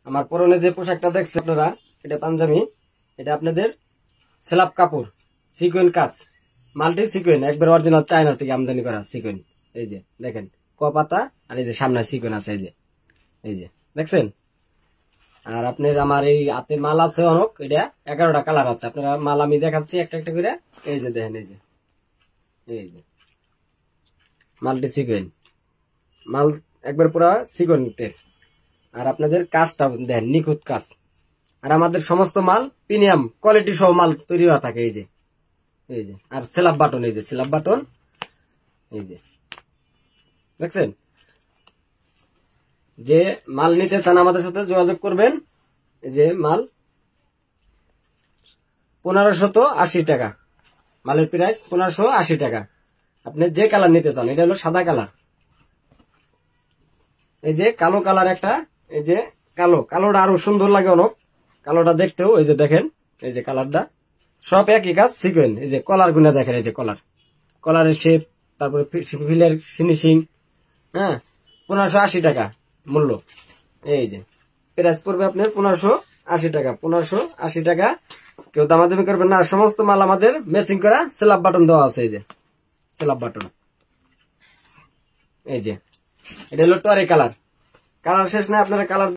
আমার পরনে যে পোশাকটা দেখছেন আপনারা, এটা পাঞ্জাবি, এটা আপনাদের সেলাপ কাপড়, সিকোয়েন কাজ, মাল্টি সিকোয়েন, একবার অরিজিনাল চায়না থেকে আমদানি করা সিকোয়েন। এই যে দেখেন কপাতা, আর এই যে সামনে সিকোয়েন আছে, এই যে দেখছেন। আর আপনার আমার এই হাতে মাল আছে অনেক, এটা 11টা কালার আছে। আপনারা মাল আমি দেখাচ্ছি একটা একটা করে। এই যে দেখেন, এই যে মাল্টি সিকোয়েন মাল, একবার পুরো সিকোয়েন্টের। আর আপনাদের কাজটা দেখেন, নিখুঁত কাজ। আর আমাদের সমস্ত মাল প্রিমিয়াম কোয়ালিটি সহ মাল তৈরি হওয়া থাকে। এই যে আর সেলাপ বাটন, এই যে সেলাপ বাটন, এই যে দেখছেন। যে মাল নিতে চান আমাদের সাথে যোগাযোগ করবেন। এই যে মাল 1580 টাকা, মালের প্রাইস 1580 টাকা। আপনি যে কালার নিতে চান, এটা হলো সাদা কালার। এই যে কালো কালার একটা, এই যে কালোটা আরো সুন্দর লাগে অনেক, কালোটা দেখতেও। এই যে দেখেন, এই যে কালারটা সব একই কাজ, সিকোয়েন। এই যে কলার গুনা দেখেন, এই যে কলারের শেপ, তারপরে ফিলের ফিনিশিং। হ্যাঁ, 1580 টাকা মূল্য। এই যে প্রাইস পড়বে আপনার 1580 টাকা। 1580 টাকা, কেউ দামাদামি করবেন না। সমস্ত মাল আমাদের ম্যাচিং করা সেলাপ বাটন দেওয়া আছে। এই যে সেলাপ বাটন, এই যে এটা হলো টরে কালার। কালার শেষ না, আপনারা কালার